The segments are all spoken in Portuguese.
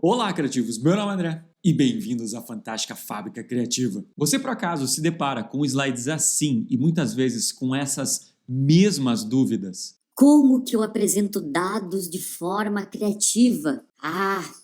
Olá, criativos! Meu nome é André e bem-vindos à fantástica Fábrica Criativa. Você, por acaso, se depara com slides assim e muitas vezes com essas mesmas dúvidas? Como que eu apresento dados de forma criativa?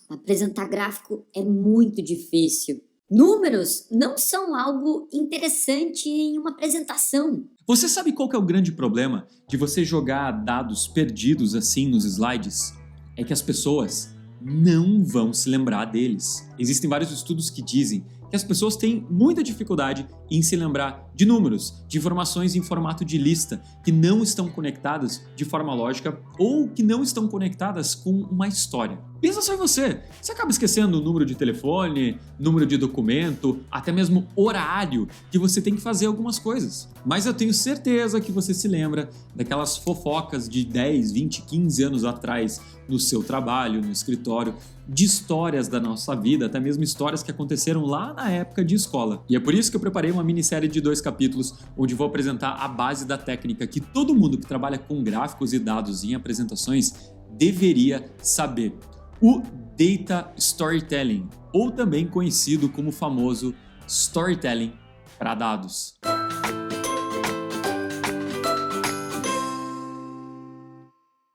Apresentar gráfico é muito difícil. Números não são algo interessante em uma apresentação. Você sabe qual que é o grande problema de você jogar dados perdidos assim nos slides? É que as pessoas não vão se lembrar deles. Existem vários estudos que dizem que as pessoas têm muita dificuldade em se lembrar de números, de informações em formato de lista, que não estão conectadas de forma lógica ou que não estão conectadas com uma história. Pensa só em você. Você acaba esquecendo o número de telefone, número de documento, até mesmo horário que você tem que fazer algumas coisas. Mas eu tenho certeza que você se lembra daquelas fofocas de 10, 20, 15 anos atrás no seu trabalho, no escritório, de histórias da nossa vida, até mesmo histórias que aconteceram lá na época de escola. E é por isso que eu preparei uma minissérie de 2 capítulos, onde vou apresentar a base da técnica que todo mundo que trabalha com gráficos e dados em apresentações deveria saber. O Data Storytelling, ou também conhecido como o famoso Storytelling para dados.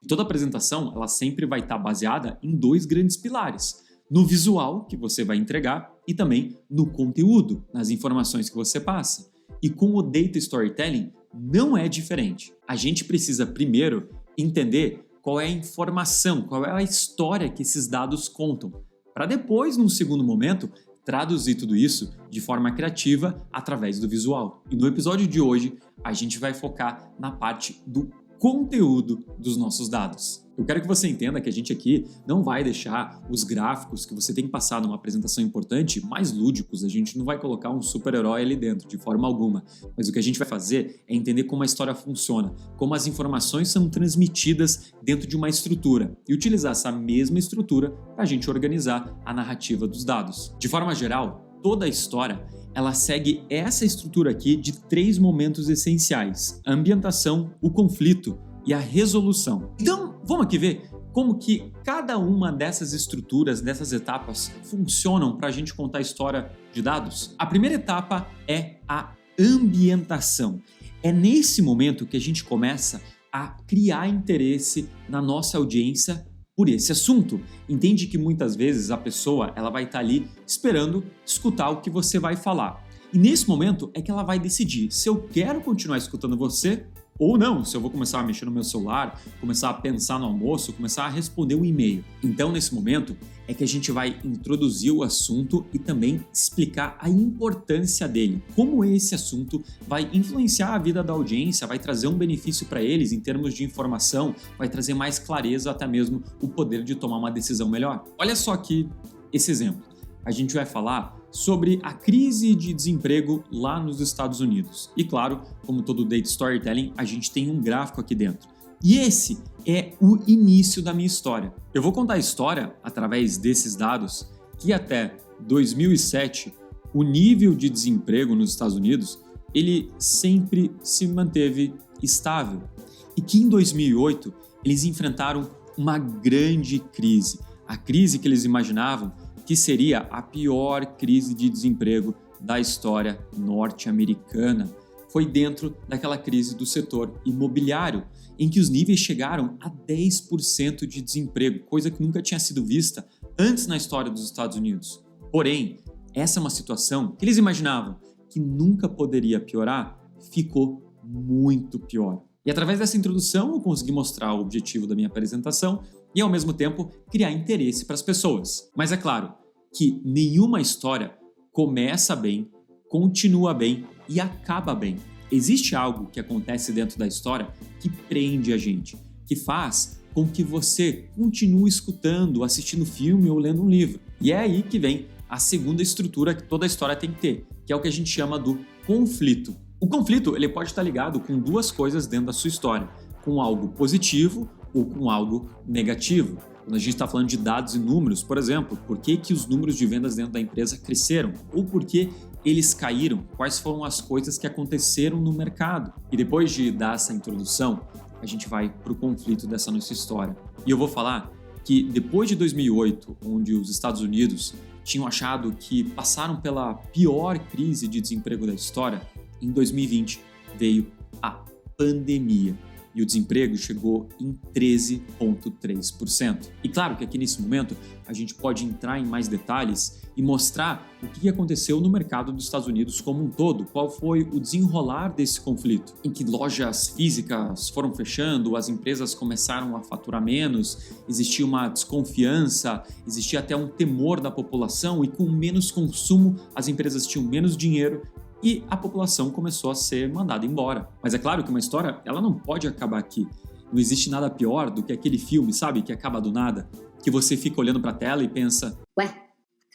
Toda apresentação ela sempre vai estar baseada em 2 grandes pilares: no visual que você vai entregar e também no conteúdo, nas informações que você passa. E com o Data Storytelling não é diferente. A gente precisa primeiro entender qual é a informação, qual é a história que esses dados contam, para depois, num segundo momento, traduzir tudo isso de forma criativa através do visual. E no episódio de hoje, a gente vai focar na parte do conteúdo dos nossos dados. Eu quero que você entenda que a gente aqui não vai deixar os gráficos que você tem que passar numa apresentação importante mais lúdicos, a gente não vai colocar um super-herói ali dentro, de forma alguma. Mas o que a gente vai fazer é entender como a história funciona, como as informações são transmitidas dentro de uma estrutura e utilizar essa mesma estrutura para a gente organizar a narrativa dos dados. De forma geral, toda a história ela segue essa estrutura aqui de 3 momentos essenciais: a ambientação, o conflito e a resolução. Então, vamos aqui ver como que cada uma dessas estruturas, dessas etapas, funcionam para a gente contar a história de dados. A primeira etapa é a ambientação. É nesse momento que a gente começa a criar interesse na nossa audiência por esse assunto. Entende que muitas vezes a pessoa ela vai estar ali esperando escutar o que você vai falar. E nesse momento é que ela vai decidir se eu quero continuar escutando você ou não, se eu vou começar a mexer no meu celular, começar a pensar no almoço, começar a responder um e-mail. Então, nesse momento, é que a gente vai introduzir o assunto e também explicar a importância dele, como esse assunto vai influenciar a vida da audiência, vai trazer um benefício para eles em termos de informação, vai trazer mais clareza, até mesmo o poder de tomar uma decisão melhor. Olha só aqui esse exemplo. A gente vai falar sobre a crise de desemprego lá nos Estados Unidos. E claro, como todo Data Storytelling, a gente tem um gráfico aqui dentro. E esse é o início da minha história. Eu vou contar a história através desses dados que até 2007 o nível de desemprego nos Estados Unidos ele sempre se manteve estável e que em 2008 eles enfrentaram uma grande crise. A crise que eles imaginavam que seria a pior crise de desemprego da história norte-americana. Foi dentro daquela crise do setor imobiliário, em que os níveis chegaram a 10% de desemprego, coisa que nunca tinha sido vista antes na história dos Estados Unidos. Porém, essa é uma situação que eles imaginavam que nunca poderia piorar, ficou muito pior. E através dessa introdução eu consegui mostrar o objetivo da minha apresentação e ao mesmo tempo criar interesse para as pessoas. Mas é claro que nenhuma história começa bem, continua bem e acaba bem. Existe algo que acontece dentro da história que prende a gente, que faz com que você continue escutando, assistindo filme ou lendo um livro. E é aí que vem a segunda estrutura que toda história tem que ter, que é o que a gente chama do conflito. O conflito ele pode estar ligado com 2 coisas dentro da sua história, com algo positivo ou com algo negativo. Quando a gente está falando de dados e números, por exemplo, por que os números de vendas dentro da empresa cresceram? Ou por que eles caíram? Quais foram as coisas que aconteceram no mercado? E depois de dar essa introdução, a gente vai para o conflito dessa nossa história. E eu vou falar que depois de 2008, onde os Estados Unidos tinham achado que passaram pela pior crise de desemprego da história, em 2020 veio a pandemia e o desemprego chegou em 13,3%. E claro que aqui nesse momento a gente pode entrar em mais detalhes e mostrar o que aconteceu no mercado dos Estados Unidos como um todo, qual foi o desenrolar desse conflito, em que lojas físicas foram fechando, as empresas começaram a faturar menos, existia uma desconfiança, existia até um temor da população e com menos consumo as empresas tinham menos dinheiro e a população começou a ser mandada embora. Mas é claro que uma história, ela não pode acabar aqui. Não existe nada pior do que aquele filme, sabe, que acaba do nada, que você fica olhando para a tela e pensa: ué,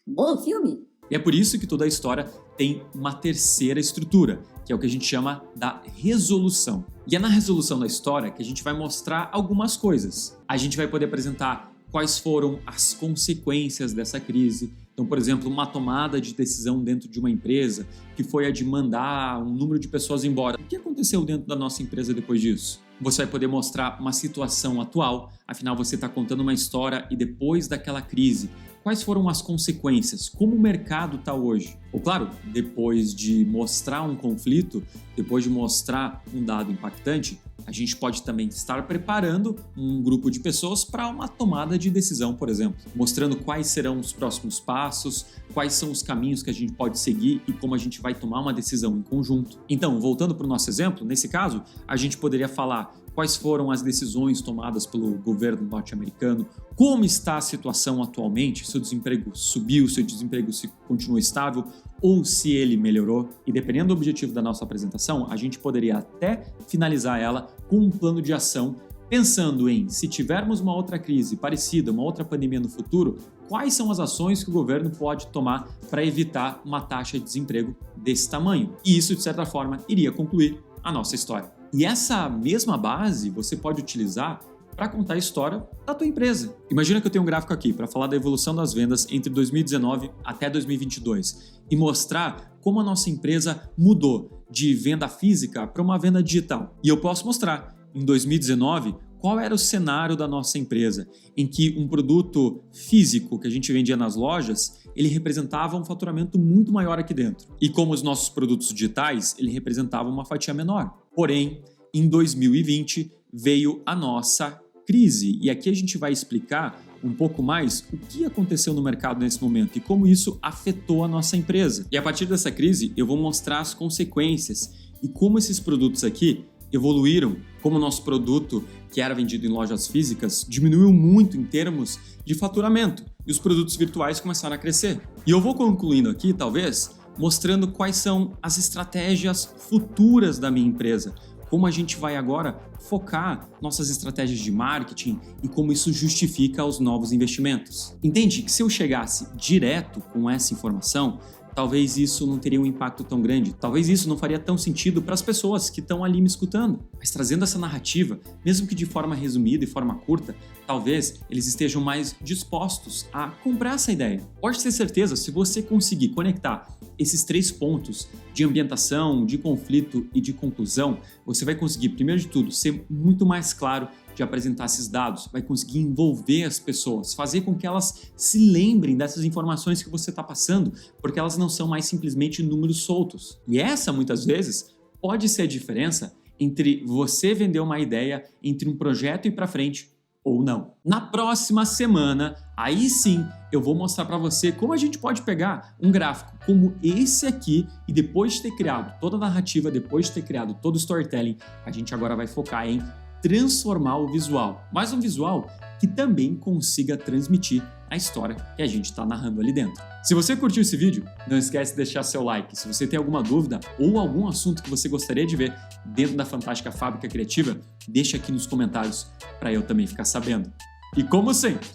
acabou o filme? E é por isso que toda a história tem uma terceira estrutura, que é o que a gente chama da resolução. E é na resolução da história que a gente vai mostrar algumas coisas. A gente vai poder apresentar quais foram as consequências dessa crise. Então, por exemplo, uma tomada de decisão dentro de uma empresa que foi a de mandar um número de pessoas embora. O que aconteceu dentro da nossa empresa depois disso? Você vai poder mostrar uma situação atual, afinal você está contando uma história e depois daquela crise, quais foram as consequências? Como o mercado está hoje? Ou claro, depois de mostrar um conflito, depois de mostrar um dado impactante, a gente pode também estar preparando um grupo de pessoas para uma tomada de decisão, por exemplo, mostrando quais serão os próximos passos, quais são os caminhos que a gente pode seguir e como a gente vai tomar uma decisão em conjunto. Então, voltando para o nosso exemplo, nesse caso, a gente poderia falar quais foram as decisões tomadas pelo governo norte-americano, como está a situação atualmente, se o desemprego subiu, se o desemprego continua estável ou se ele melhorou. E dependendo do objetivo da nossa apresentação, a gente poderia até finalizar ela com um plano de ação, pensando em, se tivermos uma outra crise parecida, uma outra pandemia no futuro, quais são as ações que o governo pode tomar para evitar uma taxa de desemprego desse tamanho. E isso, de certa forma, iria concluir a nossa história. E essa mesma base você pode utilizar para contar a história da tua empresa. Imagina que eu tenho um gráfico aqui para falar da evolução das vendas entre 2019 até 2022 e mostrar como a nossa empresa mudou de venda física para uma venda digital. E eu posso mostrar, em 2019, qual era o cenário da nossa empresa, em que um produto físico que a gente vendia nas lojas, ele representava um faturamento muito maior aqui dentro. E como os nossos produtos digitais, ele representava uma fatia menor. Porém, em 2020 veio a nossa crise. E aqui a gente vai explicar um pouco mais o que aconteceu no mercado nesse momento e como isso afetou a nossa empresa. E a partir dessa crise, eu vou mostrar as consequências e como esses produtos aqui evoluíram, como o nosso produto, que era vendido em lojas físicas, diminuiu muito em termos de faturamento e os produtos virtuais começaram a crescer. E eu vou concluindo aqui, talvez, mostrando quais são as estratégias futuras da minha empresa, como a gente vai agora focar nossas estratégias de marketing e como isso justifica os novos investimentos. Entende que se eu chegasse direto com essa informação, talvez isso não teria um impacto tão grande, talvez isso não faria tão sentido para as pessoas que estão ali me escutando. Mas trazendo essa narrativa, mesmo que de forma resumida e forma curta, talvez eles estejam mais dispostos a comprar essa ideia. Pode ter certeza, se você conseguir conectar esses 3 pontos de ambientação, de conflito e de conclusão, você vai conseguir, primeiro de tudo, ser muito mais claro de apresentar esses dados, vai conseguir envolver as pessoas, fazer com que elas se lembrem dessas informações que você está passando, porque elas não são mais simplesmente números soltos. E essa, muitas vezes, pode ser a diferença entre você vender uma ideia, entre um projeto e ir para frente ou não. Na próxima semana, aí sim, eu vou mostrar para você como a gente pode pegar um gráfico como esse aqui e depois de ter criado toda a narrativa, depois de ter criado todo o storytelling, a gente agora vai focar em transformar o visual, mas um visual que também consiga transmitir a história que a gente está narrando ali dentro. Se você curtiu esse vídeo, não esquece de deixar seu like. Se você tem alguma dúvida ou algum assunto que você gostaria de ver dentro da Fantástica Fábrica Criativa, deixa aqui nos comentários para eu também ficar sabendo. E como sempre,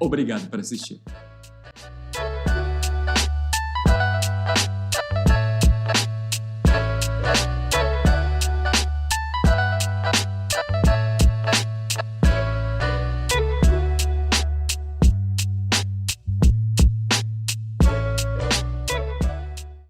obrigado por assistir.